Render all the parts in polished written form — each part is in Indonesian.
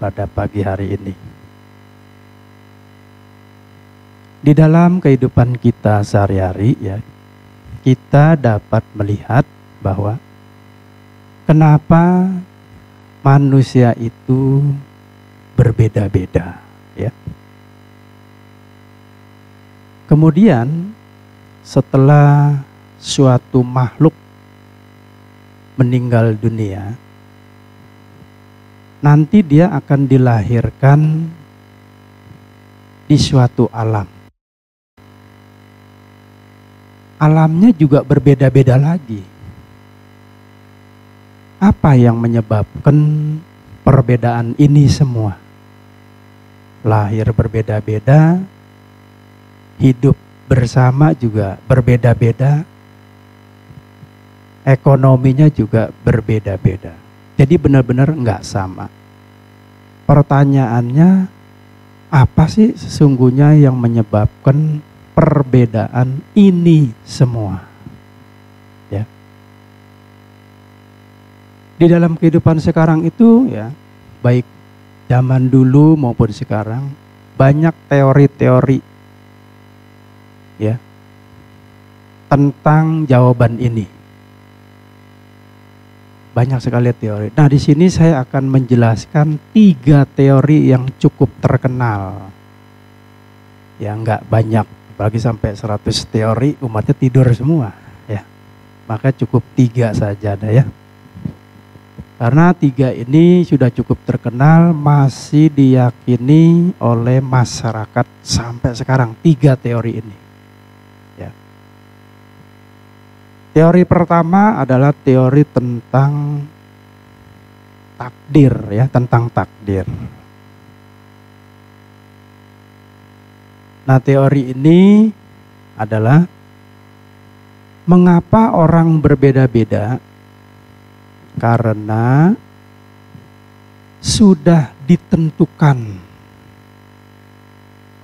pada pagi hari ini. Di dalam kehidupan kita sehari-hari ya, kita dapat melihat bahwa kenapa manusia itu berbeda-beda ya. Kemudian setelah suatu makhluk meninggal dunia, nanti dia akan dilahirkan di suatu alam. Alamnya juga berbeda-beda lagi. Apa yang menyebabkan perbedaan ini semua? Lahir berbeda-beda, hidup bersama juga berbeda-beda, ekonominya juga berbeda-beda. Jadi benar-benar nggak sama. Pertanyaannya, apa sih sesungguhnya yang menyebabkan perbedaan ini semua? Ya. Di dalam kehidupan sekarang itu ya, baik zaman dulu maupun sekarang, banyak teori-teori ya tentang jawaban ini. Banyak sekali teori. Nah, di sini saya akan menjelaskan 3 teori yang cukup terkenal. Ya, nggak banyak, apalagi sampai 100 teori umatnya tidur semua ya. Maka cukup 3 saja dah ya. Karena 3 ini sudah cukup terkenal, masih diyakini oleh masyarakat sampai sekarang, 3 teori ini. Ya. Teori pertama adalah teori tentang takdir ya, tentang takdir. Nah, teori ini adalah mengapa orang berbeda-beda? Karena sudah ditentukan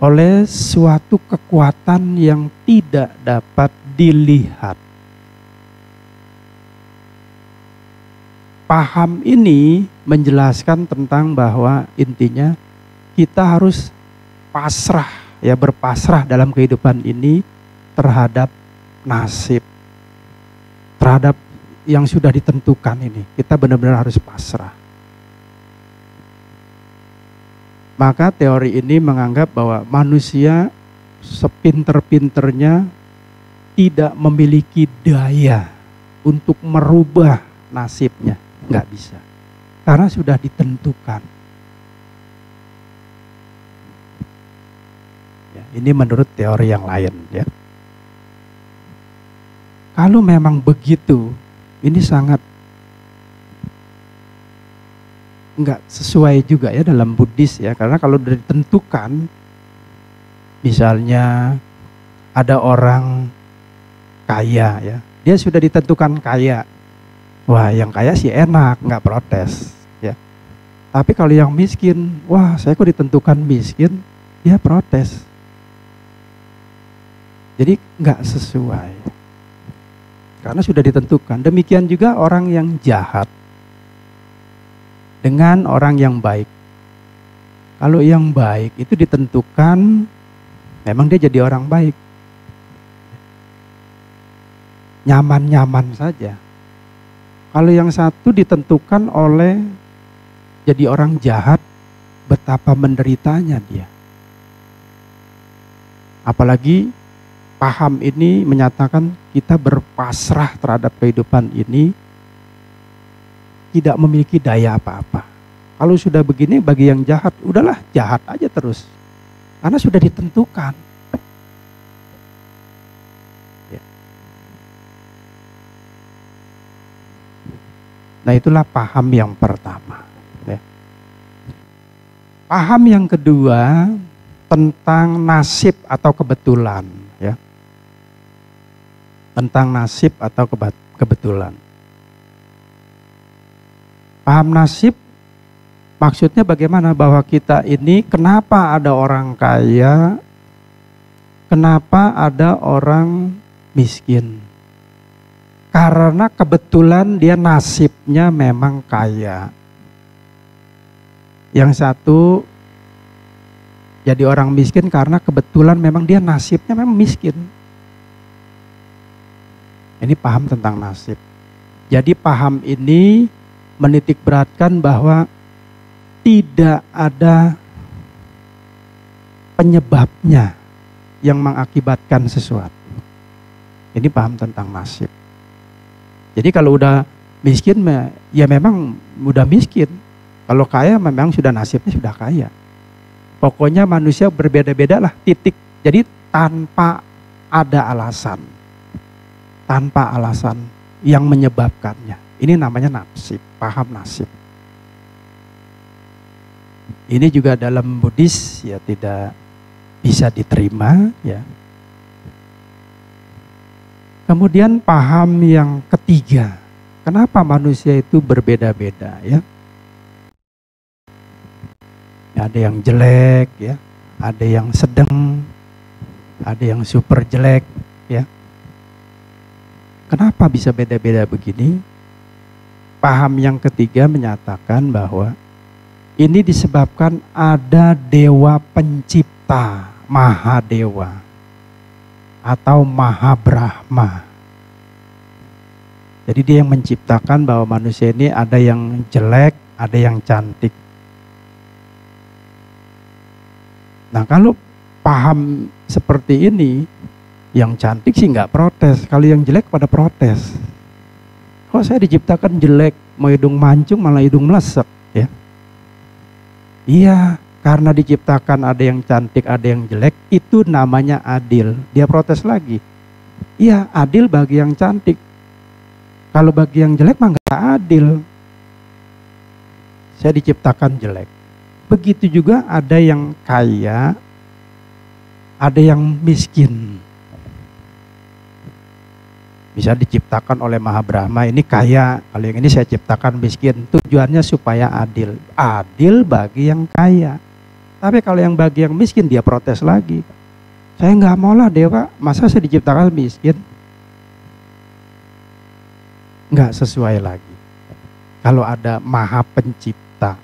oleh suatu kekuatan yang tidak dapat dilihat. Paham ini menjelaskan tentang bahwa intinya kita harus pasrah ya, berpasrah dalam kehidupan ini terhadap nasib, terhadap yang sudah ditentukan ini. Kita benar-benar harus pasrah. Maka teori ini menganggap bahwa manusia sepinter-pinternya tidak memiliki daya untuk merubah nasibnya. Nggak bisa. Karena sudah ditentukan. Ya, ini menurut teori yang lain ya. Kalau memang begitu, ini sangat nggak sesuai juga ya dalam Buddhis ya. Karena kalau sudah ditentukan, misalnya ada orang kaya ya, dia sudah ditentukan kaya. Wah, yang kaya sih enak, nggak protes ya. Tapi kalau yang miskin, wah saya kok ditentukan miskin, dia protes. Jadi nggak sesuai. Karena sudah ditentukan. Demikian juga orang yang jahat dengan orang yang baik. Kalau yang baik itu ditentukan, memang dia jadi orang baik. Nyaman-nyaman saja. Kalau yang satu ditentukan oleh jadi orang jahat, betapa menderitanya dia. Apalagi paham ini menyatakan kita berpasrah terhadap kehidupan ini, tidak memiliki daya apa-apa. Kalau sudah begini, bagi yang jahat, udahlah jahat aja terus. Karena sudah ditentukan. Ya. Nah, itulah paham yang pertama. Ya. Paham yang kedua tentang nasib atau kebetulan. Ya. Tentang nasib atau kebetulan. Paham nasib maksudnya bagaimana? Bahwa kita ini kenapa ada orang kaya, kenapa ada orang miskin? Karena kebetulan dia nasibnya memang kaya. Yang satu jadi orang miskin karena kebetulan memang dia nasibnya memang miskin. Ini paham tentang nasib. Jadi paham ini menitik beratkan bahwa tidak ada penyebabnya yang mengakibatkan sesuatu. Ini paham tentang nasib. Jadi kalau udah miskin, ya memang udah miskin. Kalau kaya memang sudah nasibnya sudah kaya. Pokoknya manusia berbeda-beda lah, titik. Jadi tanpa ada alasan. Tanpa alasan yang menyebabkannya. Ini namanya nasib, paham nasib. Ini juga dalam Buddhis ya tidak bisa diterima ya. Kemudian paham yang ketiga, kenapa manusia itu berbeda-beda ya? Ada yang jelek ya, ada yang sedang, ada yang super jelek ya. Kenapa bisa beda-beda begini? Paham yang ketiga menyatakan bahwa ini disebabkan ada dewa pencipta, Mahadewa atau Maha Brahma. Jadi dia yang menciptakan bahwa manusia ini ada yang jelek, ada yang cantik. Nah kalau paham seperti ini, yang cantik sih nggak protes, kalau yang jelek pada protes. Kok saya diciptakan jelek, mau hidung mancung malah hidung melesek ya. Iya, karena diciptakan ada yang cantik, ada yang jelek, itu namanya adil. Dia protes lagi. Iya, adil bagi yang cantik. Kalau bagi yang jelek mah nggak adil. Saya diciptakan jelek. Begitu juga ada yang kaya, ada yang miskin. Bisa diciptakan oleh Maha Brahma, ini kaya, kalau yang ini saya ciptakan miskin. Tujuannya supaya adil. Adil bagi yang kaya. Tapi kalau yang bagi yang miskin, dia protes lagi. Saya nggak mau lah dewa, masa saya diciptakan miskin? Nggak sesuai lagi. Kalau ada Maha Pencipta.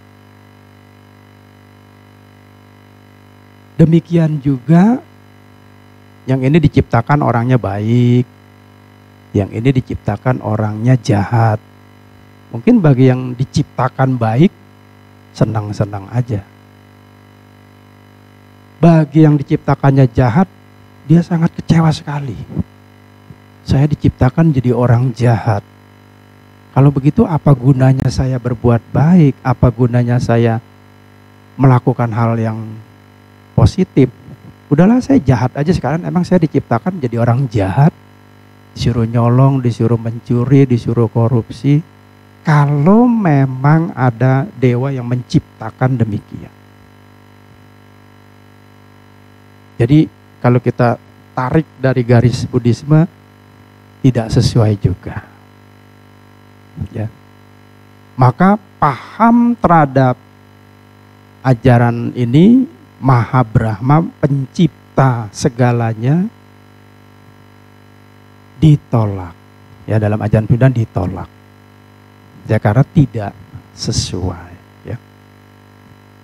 Demikian juga, yang ini diciptakan orangnya baik, yang ini diciptakan orangnya jahat. Mungkin bagi yang diciptakan baik, senang-senang aja. Bagi yang diciptakannya jahat, dia sangat kecewa sekali. Saya diciptakan jadi orang jahat. Kalau begitu apa gunanya saya berbuat baik? Apa gunanya saya melakukan hal yang positif? Udahlah saya jahat aja sekarang, emang saya diciptakan jadi orang jahat? Disuruh nyolong, disuruh mencuri, disuruh korupsi. Kalau memang ada dewa yang menciptakan demikian. Jadi kalau kita tarik dari garis Buddhisme, tidak sesuai juga. Ya. Maka paham terhadap ajaran ini, Maha Brahma pencipta segalanya, ditolak. Ya, dalam ajaran Buddha ditolak. Ya, karena tidak sesuai. Ya.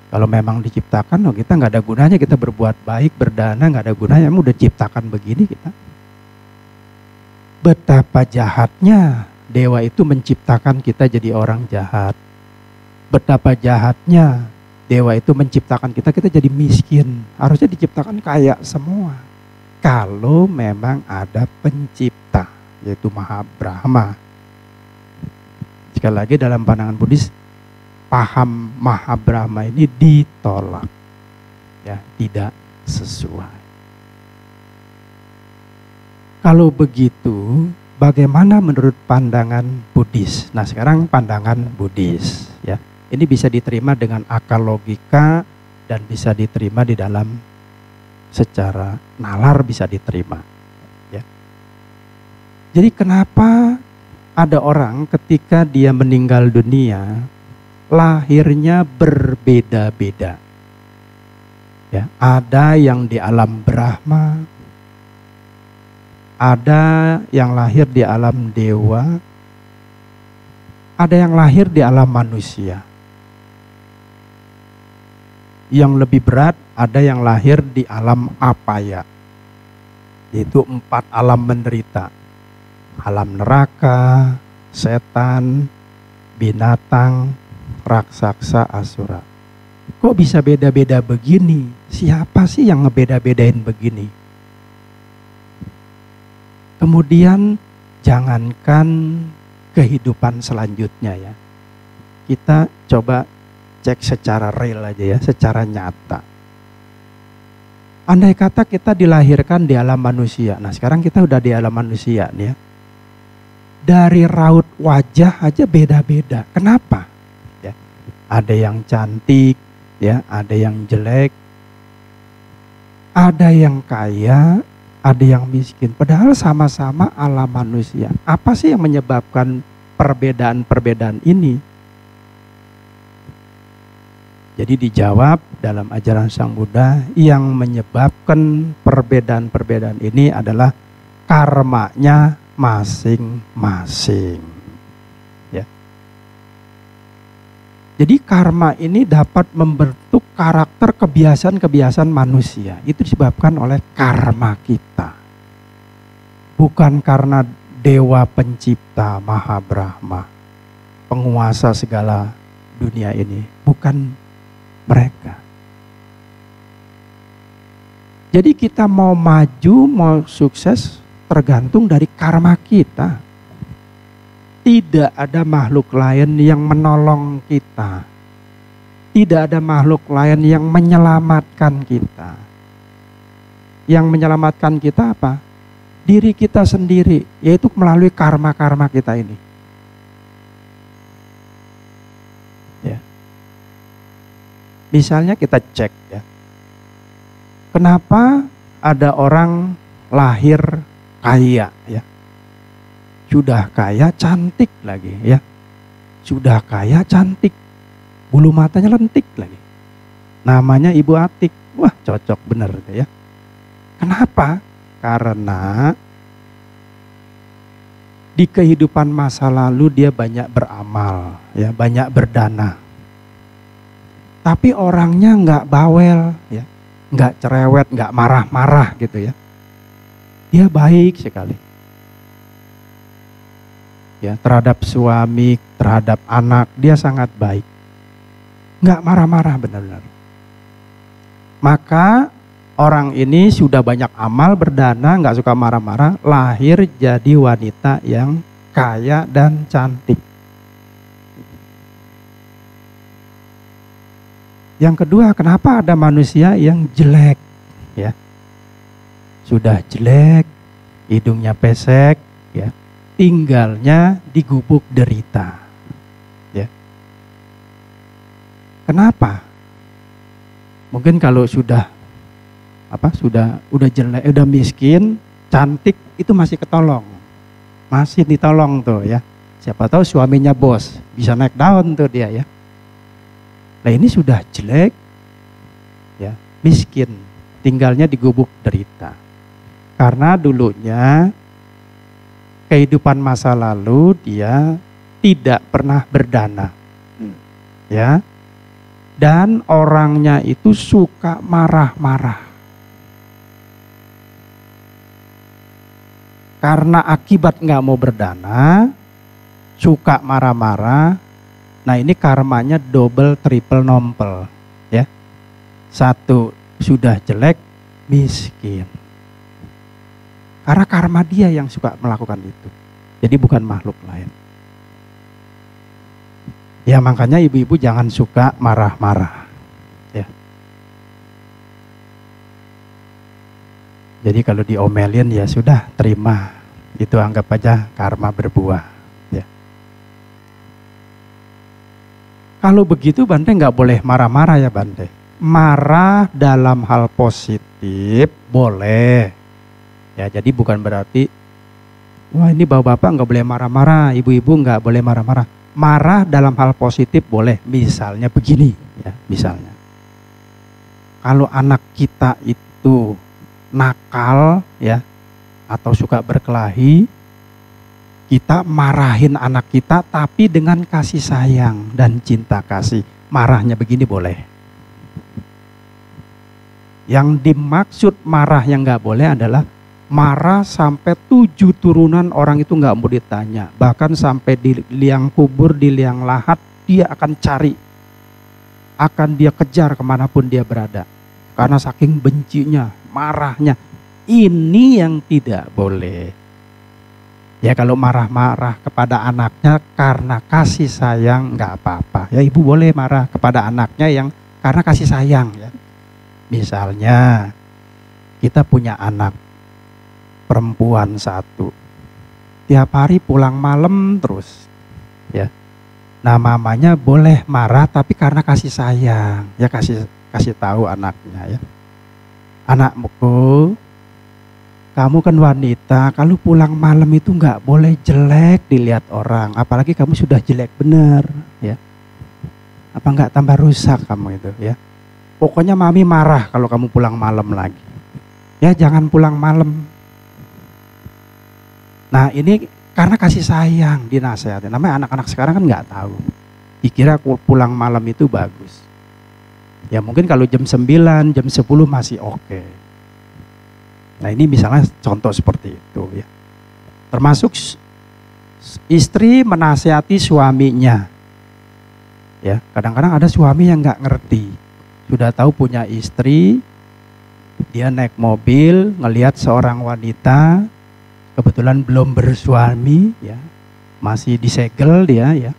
Kalau memang diciptakan, oh kita nggak ada gunanya kita berbuat baik, berdana, nggak ada gunanya. Emang udah ciptakan begini kita. Betapa jahatnya dewa itu menciptakan kita jadi orang jahat. Betapa jahatnya dewa itu menciptakan kita jadi miskin. Harusnya diciptakan kaya semua. Kalau memang ada pencipta, yaitu Maha Brahma. Sekali lagi dalam pandangan Buddhis, paham Maha Brahma ini ditolak. Ya, tidak sesuai. Kalau begitu, bagaimana menurut pandangan Buddhis? Nah, sekarang pandangan Buddhis, ya. Ini bisa diterima dengan akal logika dan bisa diterima di dalam secara nalar bisa diterima. Ya. Jadi kenapa ada orang ketika dia meninggal dunia lahirnya berbeda-beda? Ya, ada yang di alam Brahma, ada yang lahir di alam dewa, ada yang lahir di alam manusia. Yang lebih berat ada yang lahir di alam apaya, yaitu 4 alam menderita. Alam neraka, setan, binatang, raksasa, asura. Kok bisa beda-beda begini? Siapa sih yang ngebeda-bedain begini? Kemudian jangankan kehidupan selanjutnya ya. Kita coba cek secara real aja ya, secara nyata. Andai kata kita dilahirkan di alam manusia. Nah, sekarang kita udah di alam manusia nih ya. Dari raut wajah aja beda-beda. Kenapa? Ya, ada yang cantik, ya, ada yang jelek, ada yang kaya, ada yang miskin. Padahal sama-sama alam manusia. Apa sih yang menyebabkan perbedaan-perbedaan ini? Jadi dijawab dalam ajaran Sang Buddha, yang menyebabkan perbedaan-perbedaan ini adalah karmanya masing-masing. Ya. Jadi karma ini dapat membentuk karakter kebiasaan-kebiasaan manusia. Itu disebabkan oleh karma kita. Bukan karena Dewa Pencipta Maha Brahma, penguasa segala dunia ini. Bukan mereka. Jadi kita mau maju, mau sukses tergantung dari karma kita. Tidak ada makhluk lain yang menolong kita. Tidak ada makhluk lain yang menyelamatkan kita. Yang menyelamatkan kita apa? Diri kita sendiri, yaitu melalui karma-karma kita ini. Ya. Misalnya kita cek ya. Kenapa ada orang lahir kaya ya? Sudah kaya cantik lagi ya. Sudah kaya cantik. Bulu matanya lentik lagi. Namanya Ibu Atik. Wah, cocok bener ya. Kenapa? Karena di kehidupan masa lalu dia banyak beramal ya, banyak berdana. Tapi orangnya nggak bawel ya, nggak cerewet, nggak marah-marah gitu ya. Dia baik sekali. Ya, terhadap suami, terhadap anak, dia sangat baik. Nggak marah-marah benar-benar. Maka orang ini sudah banyak amal, berdana, nggak suka marah-marah, lahir jadi wanita yang kaya dan cantik. Yang kedua, kenapa ada manusia yang jelek? Ya, sudah jelek, hidungnya pesek, ya, tinggalnya di gubuk derita. Ya, kenapa? Mungkin kalau sudah jelek, udah miskin, cantik itu masih ketolong, masih ditolong tuh ya. Siapa tahu suaminya bos, bisa naik daun tuh dia ya. Nah ini sudah jelek, ya, miskin, tinggalnya di gubuk derita. Karena dulunya kehidupan masa lalu dia tidak pernah berdana, ya, dan orangnya itu suka marah-marah. Karena akibat nggak mau berdana, suka marah-marah. Nah ini karmanya double triple nompel ya. Satu, sudah jelek, miskin. Karena karma dia yang suka melakukan itu. Jadi bukan makhluk lain. Ya makanya ibu-ibu jangan suka marah-marah ya. Jadi kalau diomelin ya sudah, terima. Itu anggap aja karma berbuah. Kalau begitu Bante nggak boleh marah-marah ya Bante. Marah dalam hal positif boleh. Ya jadi bukan berarti, wah ini bapak-bapak nggak boleh marah-marah, ibu-ibu nggak boleh marah-marah. Marah dalam hal positif boleh. Misalnya begini ya, misalnya. Kalau anak kita itu nakal ya, atau suka berkelahi, kita marahin anak kita tapi dengan kasih sayang dan cinta kasih. Marahnya begini boleh. Yang dimaksud marah yang nggak boleh adalah marah sampai 7 turunan orang itu nggak mau ditanya. Bahkan sampai di liang kubur, di liang lahat, dia akan cari. Akan dia kejar kemanapun dia berada. Karena saking bencinya, marahnya. Ini yang tidak boleh. Ya kalau marah-marah kepada anaknya karena kasih sayang nggak apa-apa. Ya ibu boleh marah kepada anaknya yang karena kasih sayang ya. Misalnya kita punya anak perempuan 1, tiap hari pulang malam terus ya. Nah mamanya boleh marah tapi karena kasih sayang ya, kasih tahu anaknya ya, anakku kamu kan wanita, kalau pulang malam itu nggak boleh jelek dilihat orang, apalagi kamu sudah jelek bener ya, apa nggak tambah rusak kamu itu ya. Pokoknya mami marah kalau kamu pulang malam lagi ya, jangan pulang malam. Nah ini karena kasih sayang dinasehatin. Namanya anak-anak sekarang kan nggak tahu. Dikira pulang malam itu bagus. Ya mungkin kalau jam 9, jam 10 masih oke. Nah ini misalnya contoh seperti itu ya. Termasuk istri menasehati suaminya. Ya kadang-kadang ada suami yang nggak ngerti. Sudah tahu punya istri, dia naik mobil ngelihat seorang wanita. Kebetulan belum bersuami ya, masih disegel dia ya.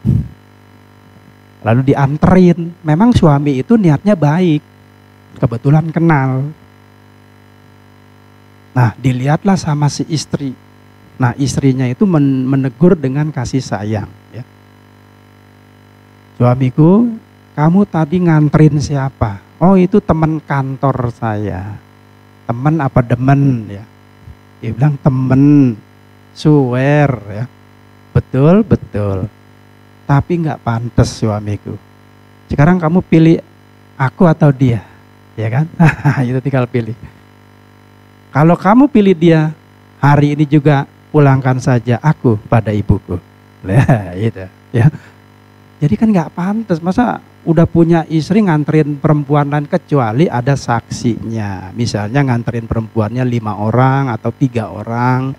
Lalu dianterin. Memang suami itu niatnya baik, kebetulan kenal. Nah dilihatlah sama si istri. Nah istrinya itu menegur dengan kasih sayang ya. Suamiku, kamu tadi nganterin siapa? Oh itu teman kantor saya. Teman apa demen ya? Dia bilang temen, swear ya, betul, tapi nggak pantas suamiku. Sekarang kamu pilih aku atau dia, ya kan? Itu tinggal pilih. Kalau kamu pilih dia, hari ini juga pulangkan saja aku pada ibuku. Nah, itu ya. Jadi kan nggak pantas, masa udah punya istri nganterin perempuan lain kecuali ada saksinya. Misalnya nganterin perempuannya 5 orang atau 3 orang,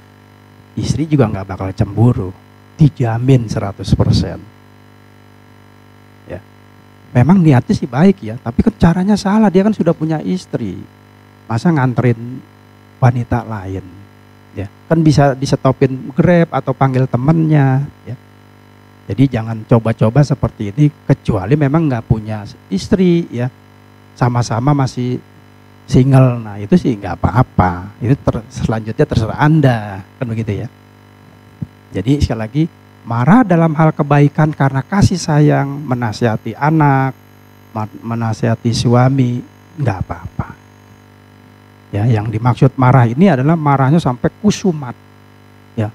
istri juga nggak bakal cemburu, dijamin 100%. Ya, memang niatnya sih baik ya, tapi kan caranya salah. Dia kan sudah punya istri, masa nganterin wanita lain? Ya, kan bisa disetopin Grab atau panggil temennya. Ya. Jadi jangan coba-coba seperti ini kecuali memang nggak punya istri ya, sama-sama masih single. Nah itu sih nggak apa-apa. Itu selanjutnya terserah Anda, kan begitu ya. Jadi sekali lagi, marah dalam hal kebaikan karena kasih sayang, menasihati anak, menasihati suami, nggak apa-apa. Ya, yang dimaksud marah ini adalah marahnya sampai kusumat, ya,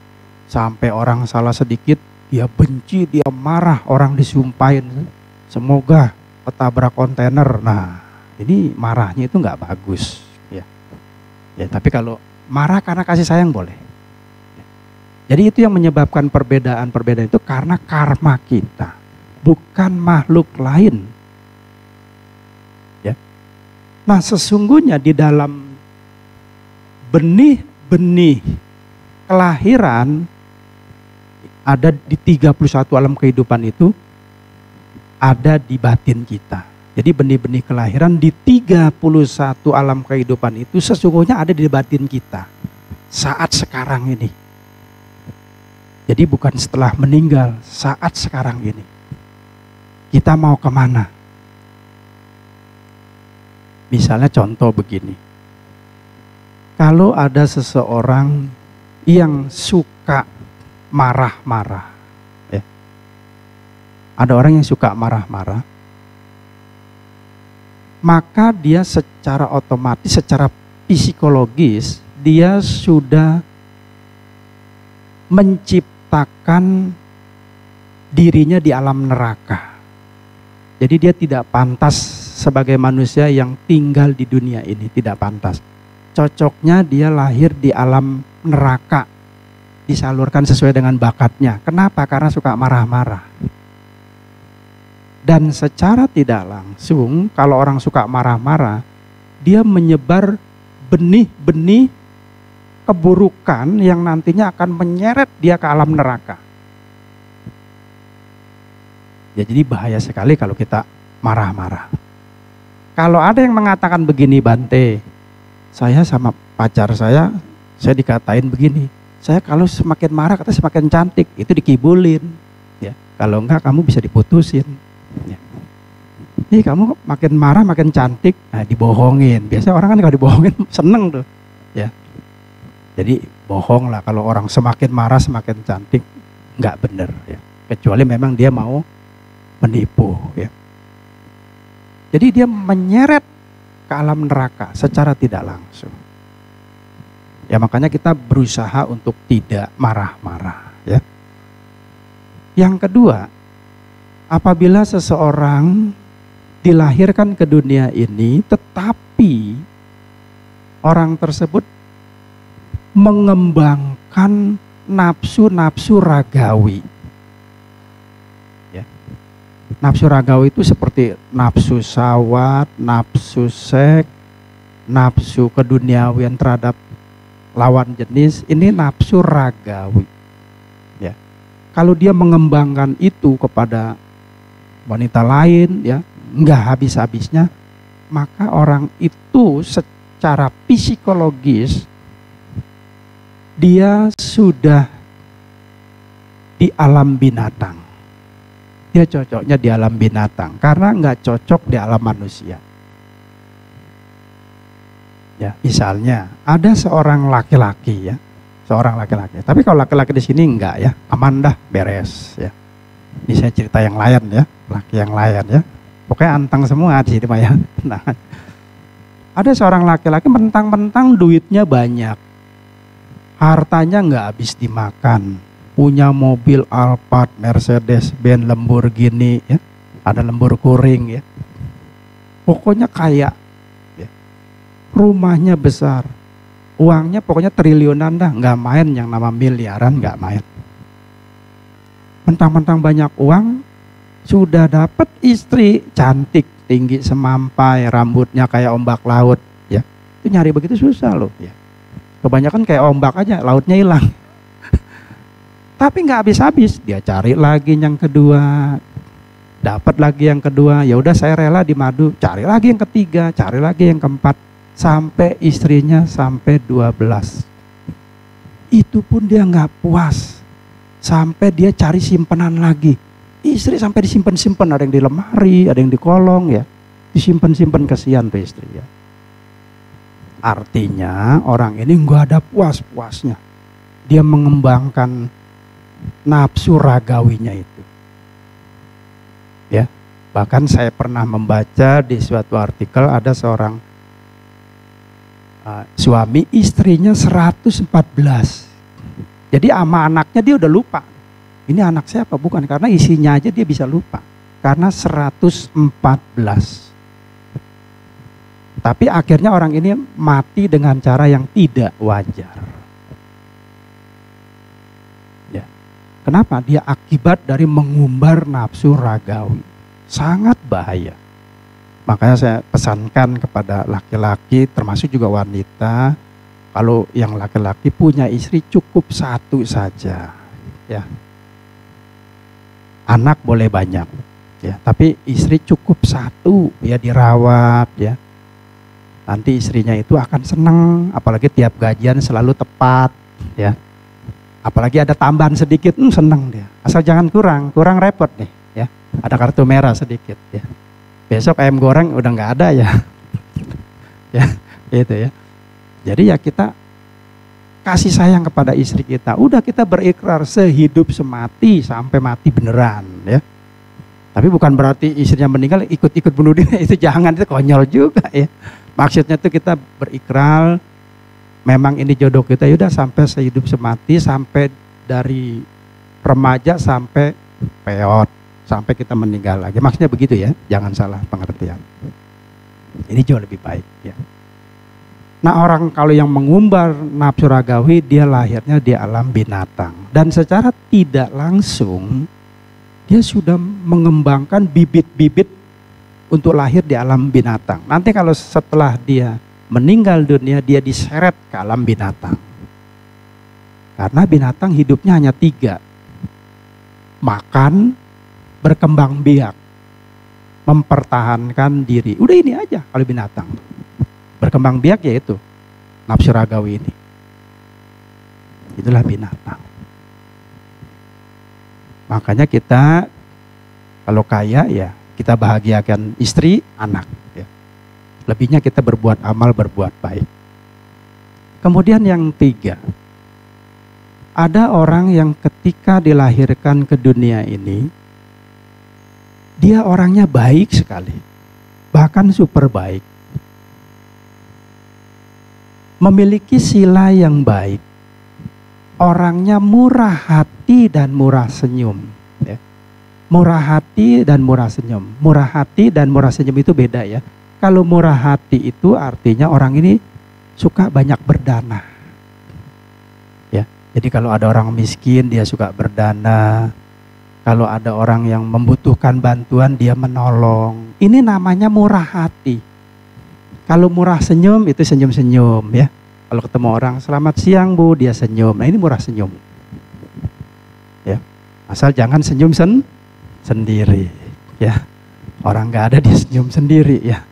sampai orang salah sedikit dia benci, dia marah, orang disumpahin semoga ketabrak kontainer. Nah ini marahnya itu nggak bagus ya. Ya tapi kalau marah karena kasih sayang boleh. Jadi itu yang menyebabkan perbedaan itu karena karma kita, bukan makhluk lain ya. Nah sesungguhnya di dalam benih-benih kelahiran ada di 31 alam kehidupan itu, ada di batin kita. Jadi benih-benih kelahiran di 31 alam kehidupan itu sesungguhnya ada di batin kita saat sekarang ini. Jadi bukan setelah meninggal, saat sekarang ini. Kita mau kemana? Misalnya contoh begini. Kalau ada seseorang yang suka marah-marah ya. Ada orang yang suka marah-marah, maka dia secara otomatis, secara psikologis dia sudah menciptakan dirinya di alam neraka. Jadi dia tidak pantas sebagai manusia yang tinggal di dunia ini, tidak pantas. Cocoknya dia lahir di alam neraka, disalurkan sesuai dengan bakatnya. Kenapa? Karena suka marah-marah. Dan secara tidak langsung kalau orang suka marah-marah, dia menyebar benih-benih keburukan yang nantinya akan menyeret dia ke alam neraka. Ya, jadi bahaya sekali kalau kita marah-marah. Kalau ada yang mengatakan begini, Bante, saya sama pacar saya dikatain begini, saya kalau semakin marah katanya semakin cantik, itu dikibulin. Ya, kalau enggak kamu bisa diputusin. Ya. Nih kamu makin marah makin cantik, nah dibohongin. Biasanya orang kan kalau dibohongin seneng tuh. Ya, jadi bohong lah kalau orang semakin marah semakin cantik, nggak bener. Ya. Kecuali memang dia mau menipu. Ya. Jadi dia menyeret ke alam neraka secara tidak langsung. Ya, makanya kita berusaha untuk tidak marah-marah. Ya. Yang kedua, apabila seseorang dilahirkan ke dunia ini, tetapi orang tersebut mengembangkan nafsu-nafsu ragawi. Ya. Nafsu ragawi itu seperti nafsu syahwat, nafsu seks, nafsu keduniawian terhadap lawan jenis, ini nafsu ragawi. Ya. Kalau dia mengembangkan itu kepada wanita lain, ya, nggak habis-habisnya, maka orang itu secara psikologis dia sudah di alam binatang. Dia cocoknya di alam binatang karena nggak cocok di alam manusia. Ya, misalnya ada seorang laki-laki, ya, seorang laki-laki. Tapi kalau laki-laki di sini enggak, ya, aman dah, beres. Ya. Ini saya cerita yang lain, ya, laki yang lain, ya. Pokoknya antang semua di sini, Pak, ya. Nah, ada seorang laki-laki mentang-mentang duitnya banyak, hartanya nggak habis dimakan, punya mobil Alphard, Mercedes, Benz, Lamborghini, ya, ada lembur kuring, ya. Pokoknya kaya, ya. Rumahnya besar, uangnya pokoknya triliunan dah, nggak main yang nama miliaran, nggak main. Mentang-mentang banyak uang, sudah dapat istri cantik, tinggi semampai, rambutnya kayak ombak laut, ya. Itu nyari begitu susah loh, ya. Kebanyakan kayak ombak aja, lautnya hilang. Tapi nggak habis-habis, dia cari lagi yang kedua, dapat lagi yang kedua, ya udah saya rela di madu, cari lagi yang ketiga, cari lagi yang keempat, sampai istrinya sampai 12. Itu pun dia nggak puas, sampai dia cari simpanan lagi. Istri sampai disimpan-simpan, ada yang di lemari, ada yang di kolong, ya, disimpan-simpan, kasihan tuh istri, ya. Artinya orang ini nggak ada puas-puasnya, dia mengembangkan nafsu ragawinya itu, ya. Bahkan saya pernah membaca di suatu artikel ada seorang suami, istrinya 114. Jadi sama anaknya dia udah lupa, ini anak siapa, bukan, karena isinya aja dia bisa lupa karena 114. Tapi akhirnya orang ini mati dengan cara yang tidak wajar. Ya. Kenapa? Dia akibat dari mengumbar nafsu ragawi. Sangat bahaya. Makanya saya pesankan kepada laki-laki, termasuk juga wanita, kalau yang laki-laki punya istri cukup satu saja. Ya. Anak boleh banyak, ya, tapi istri cukup satu, ya, dirawat, ya. Nanti istrinya itu akan senang, apalagi tiap gajian selalu tepat, ya. Apalagi ada tambahan sedikit, senang dia. Asal jangan kurang repot nih, ya. Ada kartu merah sedikit, ya. Besok ayam goreng udah nggak ada, ya. Ya, itu, ya. Jadi ya kita kasih sayang kepada istri kita. Udah, kita berikrar sehidup semati sampai mati beneran, ya. Tapi bukan berarti istrinya meninggal ikut-ikut bunuh diri, itu jangan, itu konyol juga, ya. Maksudnya itu kita berikrar, memang ini jodoh kita, yaudah sampai sehidup semati, sampai dari remaja sampai peot, sampai kita meninggal lagi. Maksudnya begitu, ya, jangan salah pengertian. Ini jauh lebih baik, ya. Nah, orang kalau yang mengumbar nafsu ragawi, dia lahirnya di alam binatang. Dan secara tidak langsung, dia sudah mengembangkan bibit-bibit untuk lahir di alam binatang. Nanti kalau setelah dia meninggal dunia, dia diseret ke alam binatang. Karena binatang hidupnya hanya 3. Makan, berkembang biak, mempertahankan diri. Udah ini aja kalau binatang. Berkembang biak ya itu, nafsu ragawi ini. Itulah binatang. Makanya kita kalau kaya ya kita bahagiakan istri, anak. Ya. Lebihnya kita berbuat amal, berbuat baik. Kemudian yang 3, ada orang yang ketika dilahirkan ke dunia ini, dia orangnya baik sekali, bahkan super baik. Memiliki sila yang baik, orangnya murah hati dan murah senyum. Ya. Murah hati dan murah senyum. Murah hati dan murah senyum itu beda ya. Kalau murah hati itu artinya orang ini suka banyak berdana. Ya. Jadi kalau ada orang miskin dia suka berdana. Kalau ada orang yang membutuhkan bantuan dia menolong. Ini namanya murah hati. Kalau murah senyum itu senyum-senyum ya. Kalau ketemu orang selamat siang Bu, dia senyum. Nah ini murah senyum. Ya. Asal jangan senyum sendiri ya. Orang nggak ada dia senyum sendiri ya.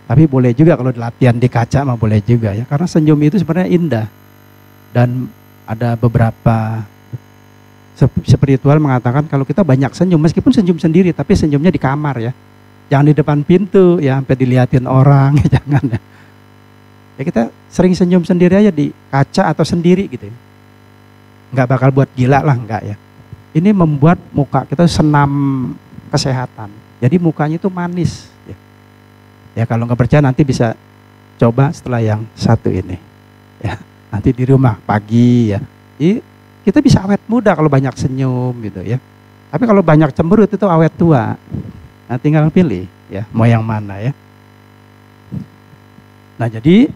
Tapi boleh juga kalau latihan di kaca mah boleh juga ya. Karena senyum itu sebenarnya indah. Dan ada beberapa spiritual mengatakan kalau kita banyak senyum, meskipun senyum sendiri tapi senyumnya di kamar ya. Jangan di depan pintu ya sampai dilihatin orang ya, jangan ya. Ya kita sering senyum sendiri aja di kaca atau sendiri gitu ya. Nggak bakal buat gila lah, enggak ya. Ini membuat muka kita senam kesehatan. Jadi mukanya itu manis ya. Ya kalau nggak percaya nanti bisa coba setelah yang satu ini ya. Nanti di rumah pagi ya. Jadi kita bisa awet muda kalau banyak senyum gitu ya. Tapi kalau banyak cemberut itu awet tua. Nah tinggal pilih ya mau yang mana ya. Nah jadi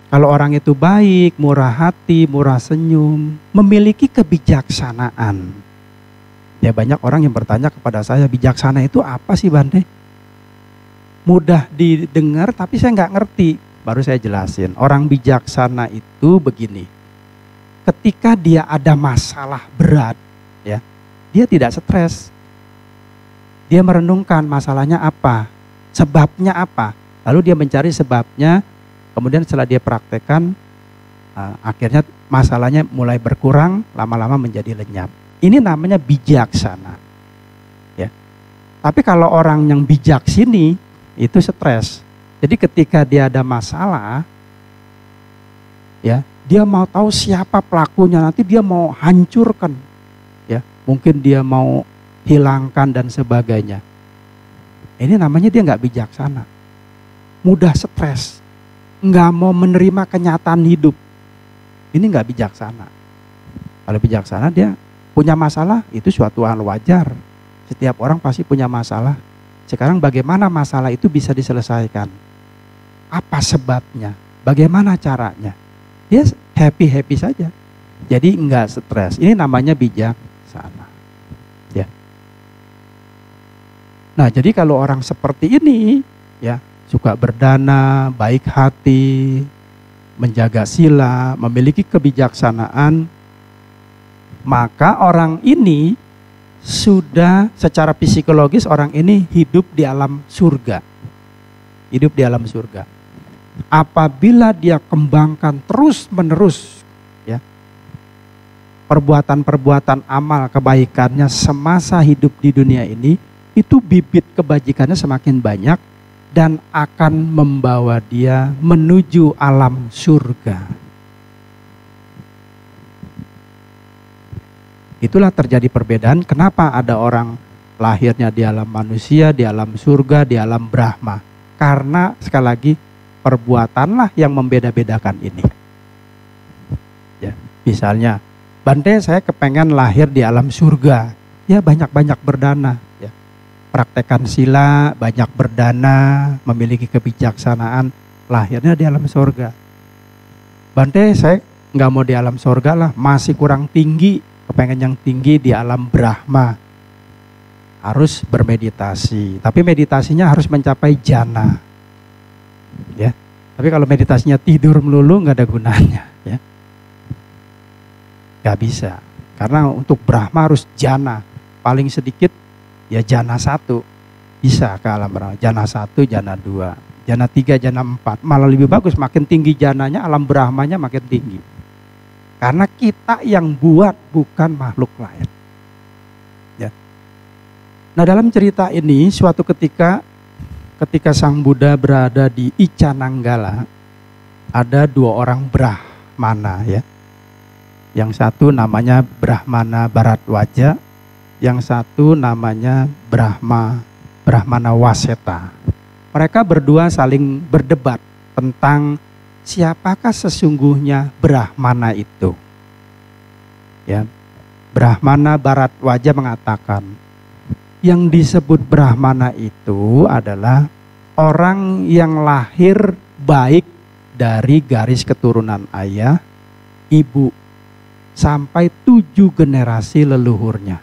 kalau orang itu baik, murah hati, murah senyum, memiliki kebijaksanaan. Ya banyak orang yang bertanya kepada saya, bijaksana itu apa sih Bante? Mudah didengar tapi saya nggak ngerti. Baru saya jelasin. Orang bijaksana itu begini. Ketika dia ada masalah berat, ya, dia tidak stres. Dia merenungkan masalahnya apa, sebabnya apa. Lalu dia mencari sebabnya. Kemudian setelah dia praktekkan, akhirnya masalahnya mulai berkurang, lama-lama menjadi lenyap. Ini namanya bijaksana. Ya. Tapi kalau orang yang bijak sini, itu stres. Jadi ketika dia ada masalah, ya, dia mau tahu siapa pelakunya, nanti dia mau hancurkan. Ya, mungkin dia mau hilangkan dan sebagainya. Ini namanya dia nggak bijaksana. Mudah stres. Nggak mau menerima kenyataan hidup. Ini nggak bijaksana. Kalau bijaksana dia punya masalah, itu suatu hal wajar. Setiap orang pasti punya masalah. Sekarang bagaimana masalah itu bisa diselesaikan? Apa sebabnya? Bagaimana caranya? Dia happy-happy saja. Jadi enggak stres. Ini namanya bijaksana. Ya. Nah, jadi kalau orang seperti ini, ya, suka berdana, baik hati, menjaga sila, memiliki kebijaksanaan, maka orang ini sudah secara psikologis orang ini hidup di alam surga. Hidup di alam surga. Apabila dia kembangkan terus-menerus ya, perbuatan-perbuatan amal kebaikannya semasa hidup di dunia ini, itu bibit kebajikannya semakin banyak dan akan membawa dia menuju alam surga. Itulah terjadi perbedaan kenapa ada orang lahirnya di alam manusia, di alam surga, di alam Brahma. Karena sekali lagi perbuatanlah yang membeda-bedakan ini. Ya, misalnya, Bante saya kepengen lahir di alam surga. Ya banyak-banyak berdana. Ya. Praktekan sila, banyak berdana, memiliki kebijaksanaan, lahirnya di alam surga. Bante saya nggak mau di alam surga lah, masih kurang tinggi, kepengen yang tinggi di alam Brahma. harus bermeditasi. Tapi meditasinya harus mencapai jana. Ya. Tapi kalau meditasinya tidur melulu nggak ada gunanya. Ya. Nggak bisa. Karena untuk Brahma harus jana. Paling sedikit ya jana 1. Bisa ke alam Brahma. Jana 1, jana 2. Jana 3, jana 4. Malah lebih bagus. Makin tinggi jananya, alam Brahmanya makin tinggi. Karena kita yang buat, bukan makhluk lain. Ya. Nah, dalam cerita ini suatu ketika Sang Buddha berada di Icananggala, ada 2 orang Brahmana ya. Yang satu namanya Brahmana Bharadwaja, yang satu namanya Brahmana Waseta. Mereka berdua saling berdebat tentang siapakah sesungguhnya Brahmana itu. Ya. Brahmana Bharadwaja mengatakan, yang disebut Brahmana itu adalah orang yang lahir baik dari garis keturunan ayah, ibu, sampai 7 generasi leluhurnya.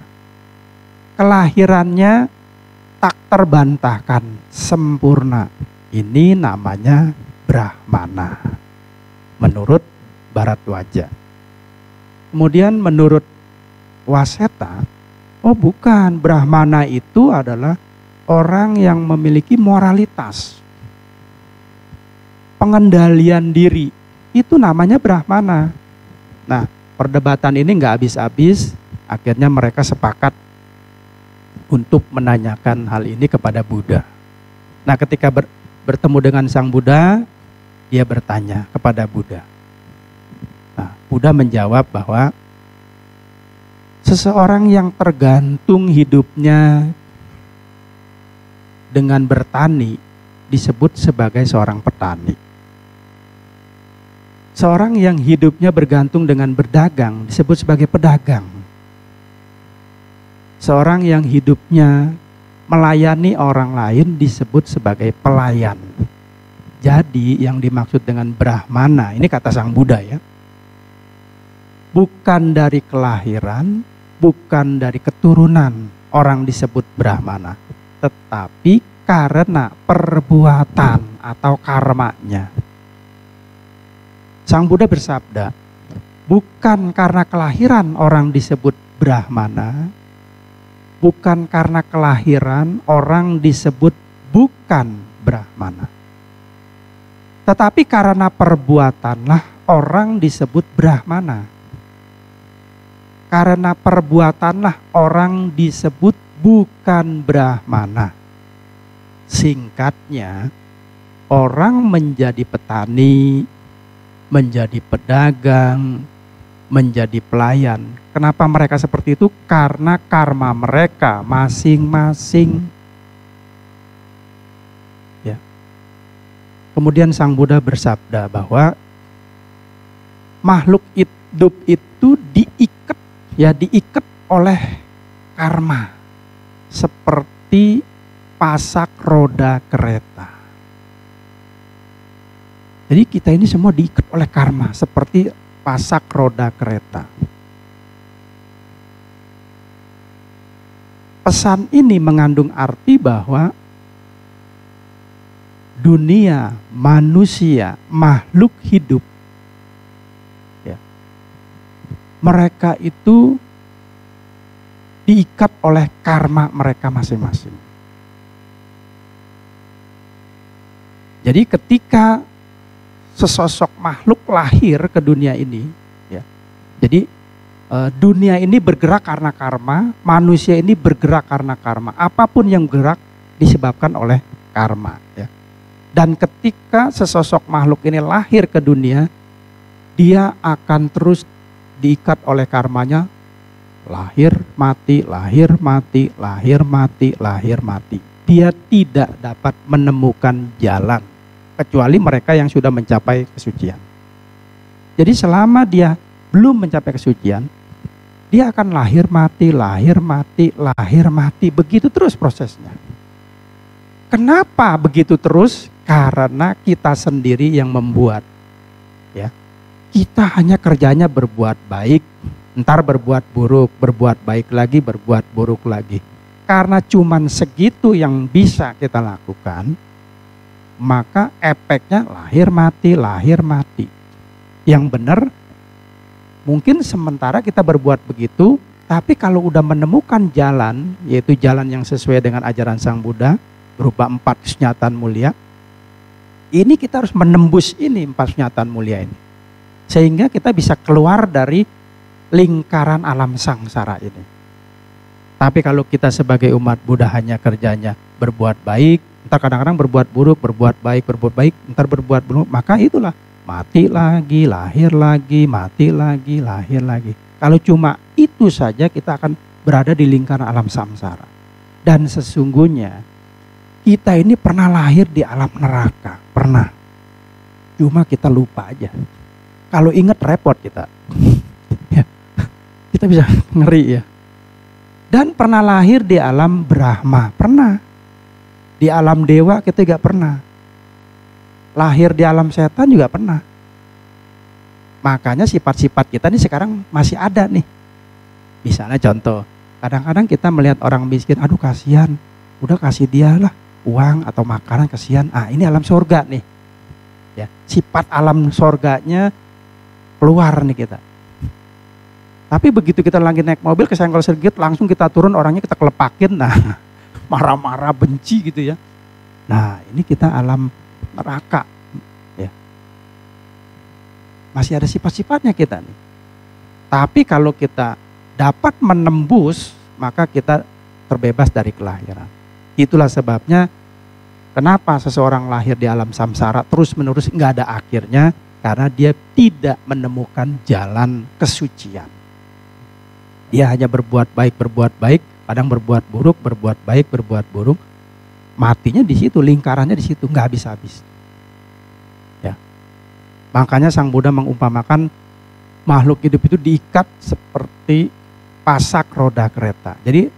Kelahirannya tak terbantahkan, sempurna. Ini namanya Brahmana menurut Bharadwaja. Kemudian menurut Waseta, oh bukan, Brahmana itu adalah orang yang memiliki moralitas, pengendalian diri, itu namanya Brahmana. Nah, perdebatan ini nggak habis-habis, akhirnya mereka sepakat untuk menanyakan hal ini kepada Buddha. Nah, ketika bertemu dengan Sang Buddha, dia bertanya kepada Buddha. Nah, Buddha menjawab bahwa seseorang yang tergantung hidupnya dengan bertani disebut sebagai seorang petani. Seorang yang hidupnya bergantung dengan berdagang disebut sebagai pedagang. Seorang yang hidupnya melayani orang lain disebut sebagai pelayan. Jadi yang dimaksud dengan Brahmana, ini kata Sang Buddha ya, bukan dari kelahiran, bukan dari keturunan orang disebut Brahmana, tetapi karena perbuatan atau karmanya. Sang Buddha bersabda, bukan karena kelahiran orang disebut Brahmana, bukan karena kelahiran orang disebut bukan Brahmana, tetapi karena perbuatanlah orang disebut Brahmana. Karena perbuatanlah orang disebut bukan Brahmana. Singkatnya, orang menjadi petani, menjadi pedagang, menjadi pelayan. Kenapa mereka seperti itu? Karena karma mereka masing-masing. Ya. Kemudian Sang Buddha bersabda bahwa makhluk hidup itu diikat oleh karma seperti pasak roda kereta. Jadi kita ini semua diikat oleh karma seperti pasak roda kereta. Pesan ini mengandung arti bahwa dunia, manusia, makhluk hidup, mereka itu diikat oleh karma mereka masing-masing. Jadi ketika sesosok makhluk lahir ke dunia ini, ya, jadi dunia ini bergerak karena karma, manusia ini bergerak karena karma. Apapun yang bergerak disebabkan oleh karma. Ya. Dan ketika sesosok makhluk ini lahir ke dunia, dia akan terus diikat oleh karmanya, lahir, mati, lahir, mati, lahir, mati, lahir, mati. Dia tidak dapat menemukan jalan, kecuali mereka yang sudah mencapai kesucian. Jadi selama dia belum mencapai kesucian, dia akan lahir, mati, lahir, mati, lahir, mati. Begitu terus prosesnya. Kenapa begitu terus? Karena kita sendiri yang membuat. Ya. Kita hanya kerjanya berbuat baik, ntar berbuat buruk, berbuat baik lagi, berbuat buruk lagi. Karena cuman segitu yang bisa kita lakukan, maka efeknya lahir mati. Yang benar, mungkin sementara kita berbuat begitu, tapi kalau udah menemukan jalan, yaitu jalan yang sesuai dengan ajaran Sang Buddha, berupa 4 kesunyatan mulia, ini kita harus menembus ini 4 kesunyatan mulia ini. Sehingga kita bisa keluar dari lingkaran alam sangsara ini. Tapi kalau kita sebagai umat Buddha hanya kerjanya berbuat baik, entar kadang-kadang berbuat buruk, berbuat baik, entar berbuat buruk, maka itulah mati lagi, lahir lagi, mati lagi, lahir lagi. Kalau cuma itu saja kita akan berada di lingkaran alam samsara. Dan sesungguhnya kita ini pernah lahir di alam neraka, pernah. Cuma kita lupa aja. Kalau ingat repot kita. Ya, kita bisa ngeri ya. Dan pernah lahir di alam Brahma, pernah. Di alam dewa kita juga pernah. Lahir di alam setan juga pernah. Makanya sifat-sifat kita ini sekarang masih ada nih. Misalnya contoh, kadang-kadang kita melihat orang miskin, aduh kasihan, udah kasih dia lah uang atau makanan, kasihan. Ini alam surga nih. Ya, sifat alam surganya keluar nih kita. Tapi begitu kita lagi naik mobil kesenggol sedikit, langsung kita turun, orangnya kita kelepakin, nah marah-marah, benci gitu ya. Nah ini kita alam neraka ya. Masih ada sifat-sifatnya kita nih. Tapi kalau kita dapat menembus, maka kita terbebas dari kelahiran. Itulah sebabnya kenapa seseorang lahir di alam samsara terus menerus nggak ada akhirnya, karena dia tidak menemukan jalan kesucian. Dia hanya berbuat baik, kadang berbuat buruk, berbuat baik, berbuat buruk. Matinya di situ, lingkarannya di situ, nggak habis-habis. Ya. Makanya Sang Buddha mengumpamakan makhluk hidup itu diikat seperti pasak roda kereta. Jadi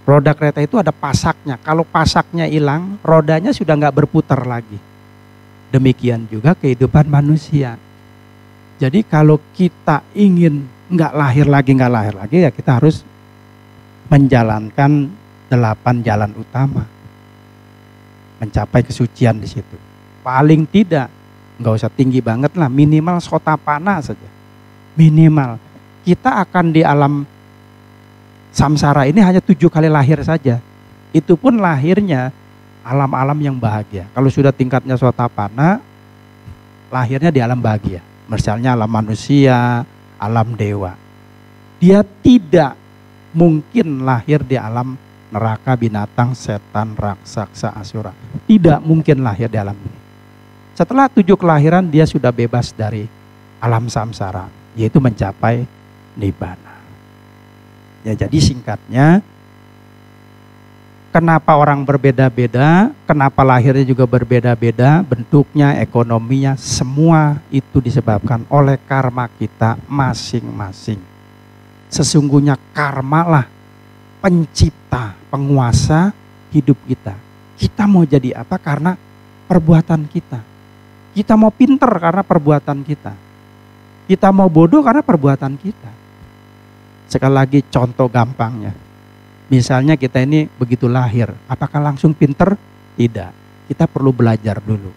roda kereta itu ada pasaknya. Kalau pasaknya hilang, rodanya sudah nggak berputar lagi. Demikian juga kehidupan manusia. Jadi kalau kita ingin nggak lahir lagi, ya kita harus menjalankan 8 jalan utama. Mencapai kesucian di situ. Paling tidak, nggak usah tinggi banget lah, minimal sotapana saja. Minimal. Kita akan di alam samsara ini hanya 7 kali lahir saja. Itu pun lahirnya alam-alam yang bahagia. Kalau sudah tingkatnya sotapana, lahirnya di alam bahagia. Misalnya alam manusia, alam dewa. Dia tidak mungkin lahir di alam neraka, binatang, setan, raksasa, asura. Tidak mungkin lahir di alam ini. Setelah 7 kelahiran dia sudah bebas dari alam samsara, yaitu mencapai nibbana. Ya, jadi singkatnya, kenapa orang berbeda-beda, kenapa lahirnya juga berbeda-beda, bentuknya, ekonominya, semua itu disebabkan oleh karma kita masing-masing. Sesungguhnya karma lah pencipta, penguasa hidup kita. Kita mau jadi apa karena perbuatan kita. Kita mau pinter karena perbuatan kita. Kita mau bodoh karena perbuatan kita. Sekali lagi contoh gampangnya. Misalnya kita ini begitu lahir, apakah langsung pinter? Tidak. Kita perlu belajar dulu.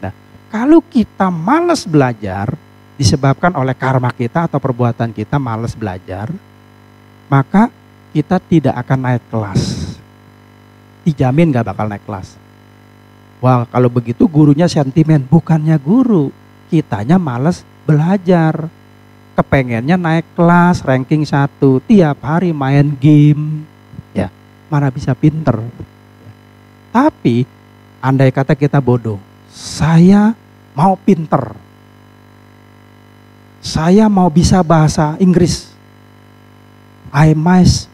Nah, kalau kita malas belajar, disebabkan oleh karma kita atau perbuatan kita malas belajar, maka kita tidak akan naik kelas. Dijamin gak bakal naik kelas. Wah, kalau begitu gurunya sentimen. Bukannya guru, kitanya malas belajar. Kepengennya naik kelas, ranking 1, tiap hari main game, ya mana bisa pinter. Tapi andai kata kita bodoh, saya mau pinter, saya mau bisa bahasa Inggris, I must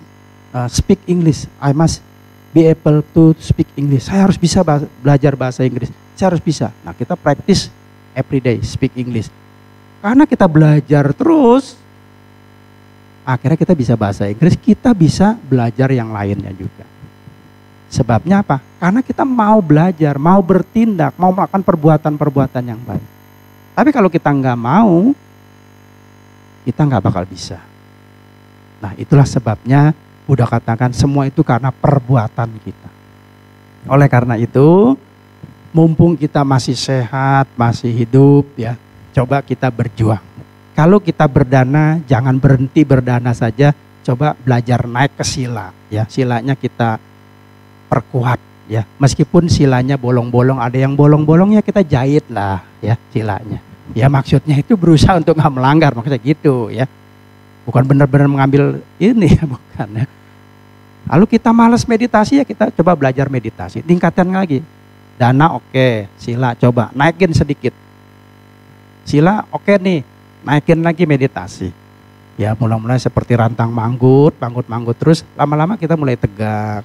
speak English, I must be able to speak English. Saya harus bisa belajar bahasa Inggris, saya harus bisa. Nah kita practice everyday speak English. Karena kita belajar terus, akhirnya kita bisa bahasa Inggris, kita bisa belajar yang lainnya juga. Sebabnya apa? Karena kita mau belajar, mau bertindak, mau melakukan perbuatan-perbuatan yang baik. Tapi kalau kita nggak mau, kita nggak bakal bisa. Nah itulah sebabnya Buddha katakan semua itu karena perbuatan kita. Oleh karena itu, mumpung kita masih sehat, masih hidup ya, coba kita berjuang. Kalau kita berdana, jangan berhenti berdana saja, coba belajar naik ke sila ya. Silanya kita perkuat ya. Meskipun silanya bolong-bolong, ada yang bolong-bolong ya kita jahit lah ya silanya. Ya maksudnya itu berusaha untuk nggak melanggar, maksudnya gitu ya. Bukan benar-benar mengambil ini ya, bukan ya. Lalu kita malas meditasi ya kita coba belajar meditasi, tingkatkan lagi. Dana oke, sila coba naikin sedikit. Sila oke nih, naikin lagi meditasi. Ya mulai-mulai seperti rantang manggut terus lama-lama kita mulai tegak.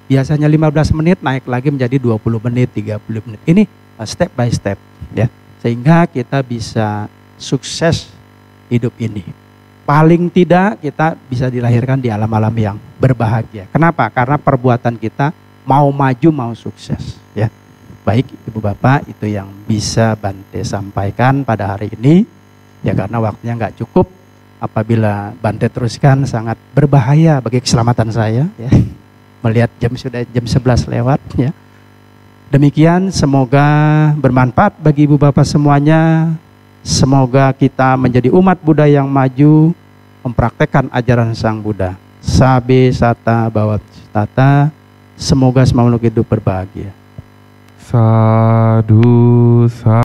Biasanya 15 menit naik lagi menjadi 20 menit, 30 menit. Ini step by step ya. Sehingga kita bisa sukses hidup ini. Paling tidak kita bisa dilahirkan di alam-alam yang berbahagia. Kenapa? Karena perbuatan kita mau maju, mau sukses ya. Baik Ibu Bapak, itu yang bisa Bante sampaikan pada hari ini. Ya karena waktunya nggak cukup. Apabila Bante teruskan sangat berbahaya bagi keselamatan saya ya. Melihat sudah jam 11 lewat ya. Demikian, semoga bermanfaat bagi Ibu Bapak semuanya. Semoga kita menjadi umat Buddha yang maju, mempraktekkan ajaran Sang Buddha. Sabe sata bawat tata. Semoga semua makhluk hidup berbahagia. Sadhu, sadhu.